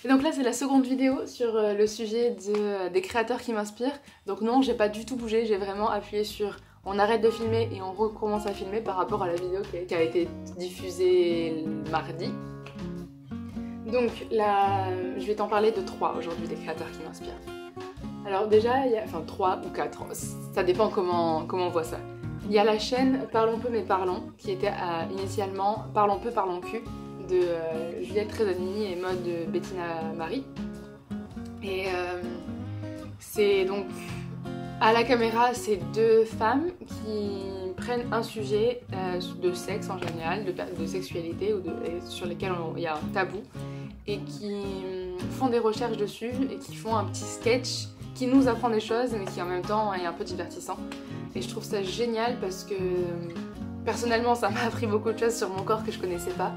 Et donc là c'est la seconde vidéo sur le sujet des créateurs qui m'inspirent. Donc non, j'ai pas du tout bougé, j'ai vraiment appuyé sur on arrête de filmer et on recommence à filmer par rapport à la vidéo qui a été diffusée mardi. Donc là, je vais t'en parler de 3 aujourd'hui des créateurs qui m'inspirent. Alors déjà, il y a, enfin 3 ou 4, ça dépend comment on voit ça. Il y a la chaîne Parlons peu mais parlons, qui était initialement Parlons peu, parlons cul, de Juliette Rezanini et mode de Bettina Marie. Et c'est donc à la caméra, c'est 2 femmes qui prennent un sujet de sexe en général, de sexualité sur lesquels il y a un tabou, et qui font des recherches dessus et qui font un petit sketch qui nous apprend des choses mais qui en même temps est un peu divertissant. Et je trouve ça génial parce que personnellement ça m'a appris beaucoup de choses sur mon corps que je connaissais pas.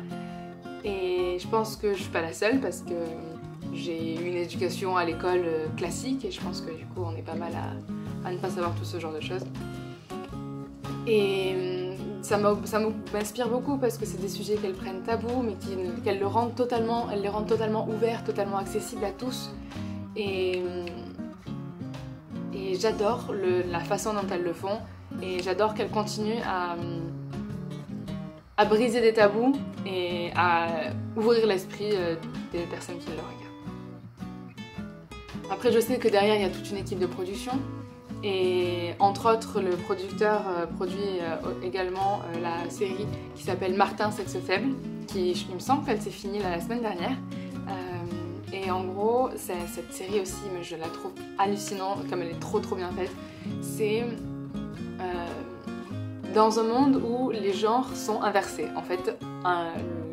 Et je pense que je suis pas la seule parce que j'ai eu une éducation à l'école classique et je pense que du coup on est pas mal à ne pas savoir tout ce genre de choses. Et ça m'inspire beaucoup parce que c'est des sujets qu'elles prennent tabous mais qu'elles les rendent totalement ouverts, totalement accessibles à tous. Et j'adore la façon dont elles le font et j'adore qu'elles continuent à briser des tabous et à ouvrir l'esprit des personnes qui le regardent. Après je sais que derrière il y a toute une équipe de production et entre autres le producteur produit également la série qui s'appelle Martin Sexe Faible qui il me semble qu'elle s'est finie la semaine dernière. Et en gros, cette série aussi, mais je la trouve hallucinante, comme elle est trop bien faite. C'est dans un monde où les genres sont inversés. En fait,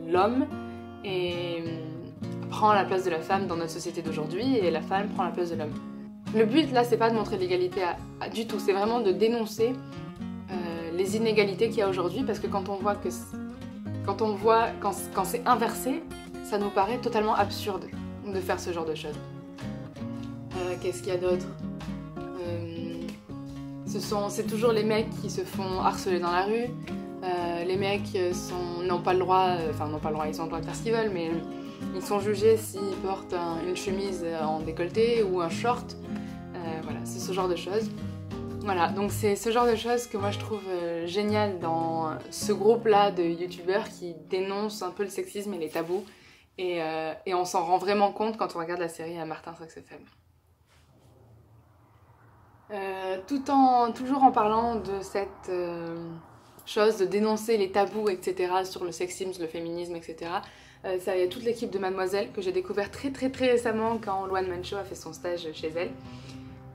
l'homme prend la place de la femme dans notre société d'aujourd'hui et la femme prend la place de l'homme. Le but là, c'est pas de montrer l'égalité du tout, c'est vraiment de dénoncer les inégalités qu'il y a aujourd'hui parce que quand c'est inversé, ça nous paraît totalement absurde de faire ce genre de choses. Qu'est-ce qu'il y a d'autre c'est toujours les mecs qui se font harceler dans la rue. Les mecs n'ont pas le droit, ils ont le droit de faire ce qu'ils veulent, mais ils sont jugés s'ils portent une chemise en décolleté ou un short. Voilà, c'est ce genre de choses. Voilà, donc c'est ce genre de choses que moi je trouve génial dans ce groupe-là de youtubeurs qui dénoncent un peu le sexisme et les tabous. Et on s'en rend vraiment compte quand on regarde la série à Martin Sexe Faible. Toujours en parlant de cette chose de dénoncer les tabous, etc. sur le sexisme, le féminisme, etc. Ça, il y a toute l'équipe de Mademoiselle que j'ai découvert très récemment quand Luan Mancho a fait son stage chez elle.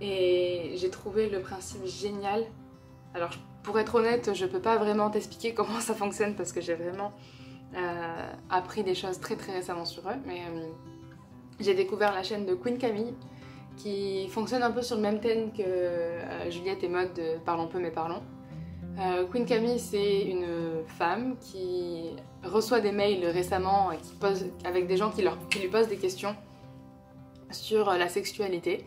Et j'ai trouvé le principe génial. Alors pour être honnête, je peux pas vraiment t'expliquer comment ça fonctionne parce que j'ai vraiment appris des choses très récemment sur eux, mais j'ai découvert la chaîne de Queen Camille qui fonctionne un peu sur le même thème que Juliette et Maud de Parlons peu mais parlons. Queen Camille, c'est une femme qui reçoit des mails récemment avec des gens qui lui posent des questions sur la sexualité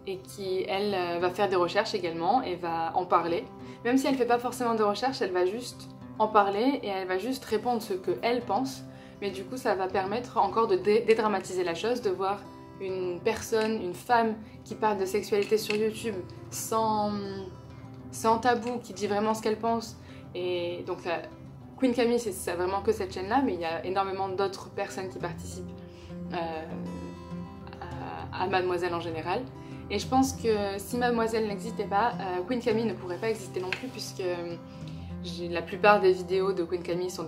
et qui, elle, va faire des recherches également et va en parler. Même si elle fait pas forcément de recherches, elle va juste en parler et elle va juste répondre ce qu'elle pense, mais du coup ça va permettre encore de dédramatiser la chose, de voir une personne, une femme qui parle de sexualité sur YouTube sans tabou, qui dit vraiment ce qu'elle pense. Et donc Queen Camille, c'est vraiment que cette chaîne là, mais il y a énormément d'autres personnes qui participent à Mademoiselle en général. Et je pense que si Mademoiselle n'existait pas, Queen Camille ne pourrait pas exister non plus puisque la plupart des vidéos de Queen Camille sont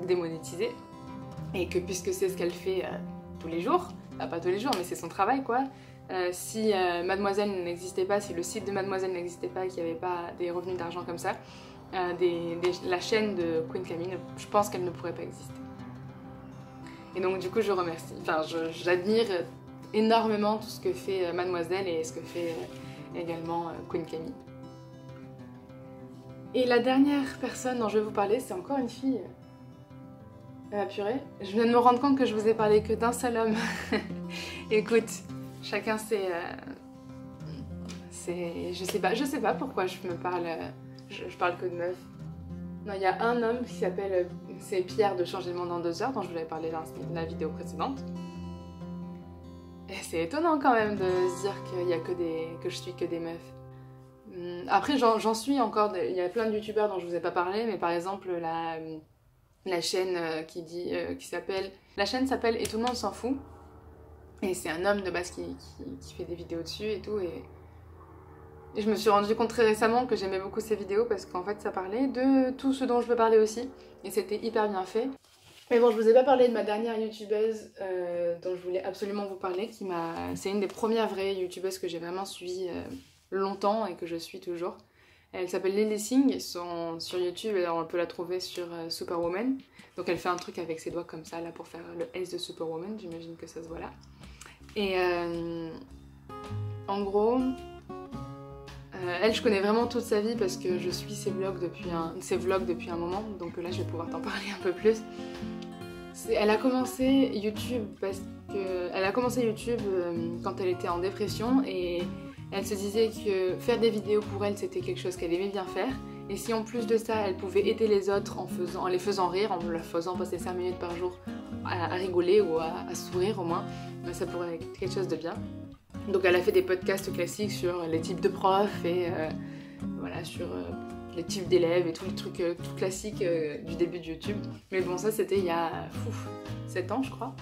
démonétisées et que puisque c'est ce qu'elle fait tous les jours, pas tous les jours mais c'est son travail quoi, si Mademoiselle n'existait pas, si le site de Mademoiselle n'existait pas, qu'il n'y avait pas des revenus d'argent comme ça, la chaîne de Queen Camille, je pense qu'elle ne pourrait pas exister. Et donc du coup je remercie, j'admire énormément tout ce que fait Mademoiselle et ce que fait également Queen Camille. Et la dernière personne dont je vais vous parler, c'est encore une fille. Purée, je viens de me rendre compte que je vous ai parlé que d'un seul homme. Écoute, chacun c'est... Je sais pas pourquoi je parle que de meufs. Non, il y a un homme qui s'appelle... c'est Pierre de Changer le monde en 2 heures, dont je vous avais parlé dans la vidéo précédente. Et c'est étonnant quand même de se dire que je suis que des meufs. Après, j'en suis encore, il y a plein de youtubeurs dont je vous ai pas parlé, mais par exemple la chaîne qui s'appelle... La chaîne s'appelle Et tout le monde s'en fout. Et c'est un homme de base qui fait des vidéos dessus et tout. Et je me suis rendu compte très récemment que j'aimais beaucoup ses vidéos parce qu'en fait ça parlait de tout ce dont je veux parler aussi. Et c'était hyper bien fait. Mais bon, je vous ai pas parlé de ma dernière youtubeuse dont je voulais absolument vous parler. C'est une des premières vraies youtubeuses que j'ai vraiment suivies longtemps et que je suis toujours. Elle s'appelle Lily Singh, sur YouTube, on peut la trouver sur Superwoman. Donc elle fait un truc avec ses doigts comme ça là pour faire le S de Superwoman, j'imagine que ça se voit là. Et en gros, elle je connais vraiment toute sa vie parce que je suis ses vlogs depuis un moment, donc là je vais pouvoir t'en parler un peu plus. Elle a commencé YouTube quand elle était en dépression et elle se disait que faire des vidéos pour elle c'était quelque chose qu'elle aimait bien faire et si en plus de ça elle pouvait aider les autres en les faisant rire, en leur faisant passer 5 minutes par jour à rigoler ou à sourire au moins, ça pourrait être quelque chose de bien. Donc elle a fait des podcasts classiques sur les types de profs et voilà, sur les types d'élèves et tous les trucs tout classiques du début de YouTube. Mais bon, ça c'était il y a 7 ans je crois.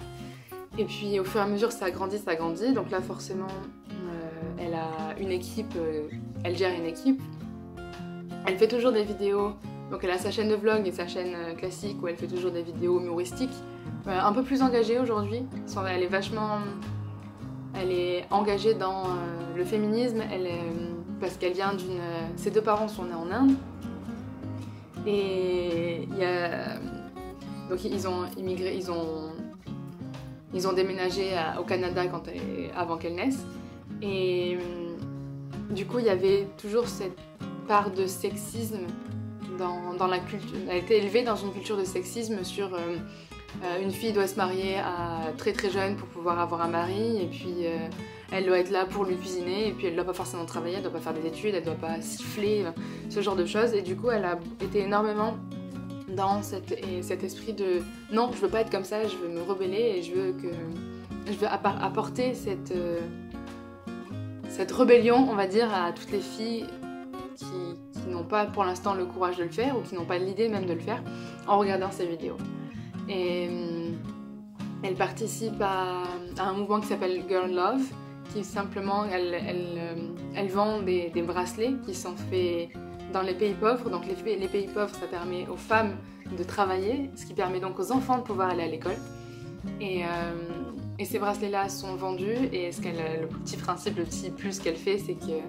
Et puis au fur et à mesure ça a grandi. Donc là forcément elle a une équipe, elle gère une équipe. Elle fait toujours des vidéos, donc elle a sa chaîne de vlog et sa chaîne classique où elle fait toujours des vidéos humoristiques. Un peu plus engagée aujourd'hui, elle est engagée dans le féminisme, parce qu'elle vient d'une... Ses deux parents sont nés en Inde. Et donc ils ont immigré, ils ont déménagé au Canada avant qu'elle naisse. Et du coup, il y avait toujours cette part de sexisme dans la culture. Elle a été élevée dans une culture de sexisme sur une fille doit se marier très très jeune pour pouvoir avoir un mari, et puis elle doit être là pour lui cuisiner, et puis elle doit pas forcément travailler, elle doit pas faire des études, elle doit pas siffler, ce genre de choses. Et du coup, elle a été énormément dans cet esprit de non, je veux pas être comme ça, je veux me rebeller et je veux apporter cette rébellion, on va dire, à toutes les filles qui n'ont pas pour l'instant le courage de le faire ou qui n'ont pas l'idée même de le faire en regardant ces vidéos. Et elle participe à un mouvement qui s'appelle Girl Love, qui simplement, elle vend des bracelets qui sont faits dans les pays pauvres. Donc les pays pauvres, ça permet aux femmes de travailler, ce qui permet donc aux enfants de pouvoir aller à l'école. Et ces bracelets-là sont vendus, et le petit principe, le petit plus qu'elle fait, c'est que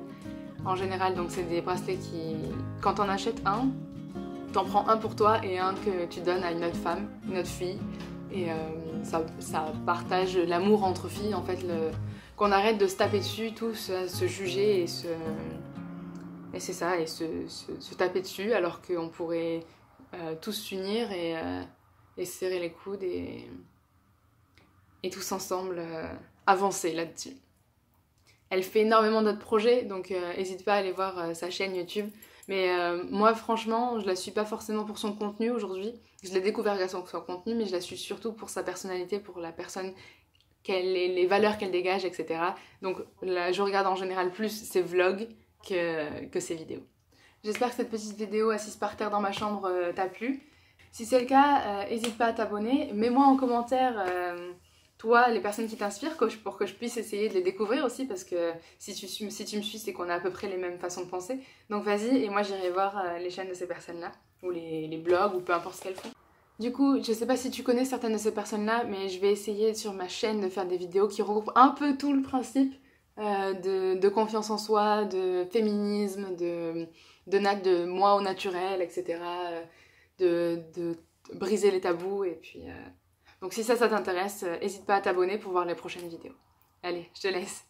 en général, donc c'est des bracelets qui, quand t'en achètes un, t'en prends un pour toi et un que tu donnes à une autre femme, une autre fille. Et ça partage l'amour entre filles, en fait, qu'on arrête de se taper dessus, tous à se juger et c'est ça, et se taper dessus, alors qu'on pourrait tous s'unir et serrer les coudes et tous ensemble avancer là-dessus. Elle fait énormément d'autres projets, donc n'hésite pas à aller voir sa chaîne YouTube. Mais moi, franchement, je la suis pas forcément pour son contenu aujourd'hui. Je l'ai découvert grâce à son contenu, mais je la suis surtout pour sa personnalité, pour la personne qu'elle est, les valeurs qu'elle dégage, etc. Donc là, je regarde en général plus ses vlogs que ses vidéos. J'espère que cette petite vidéo assise par terre dans ma chambre t'a plu. Si c'est le cas, n'hésite pas à t'abonner. Mets-moi en commentaire... toi, les personnes qui t'inspirent, pour que je puisse essayer de les découvrir aussi, parce que si tu me suis, c'est qu'on a à peu près les mêmes façons de penser. Donc vas-y, et moi j'irai voir les chaînes de ces personnes-là, ou les blogs, ou peu importe ce qu'elles font. Du coup, je sais pas si tu connais certaines de ces personnes-là, mais je vais essayer sur ma chaîne de faire des vidéos qui regroupent un peu tout le principe de confiance en soi, de féminisme, de moi au naturel, etc. De briser les tabous, et puis... Donc si ça t'intéresse, n'hésite pas à t'abonner pour voir les prochaines vidéos. Allez, je te laisse.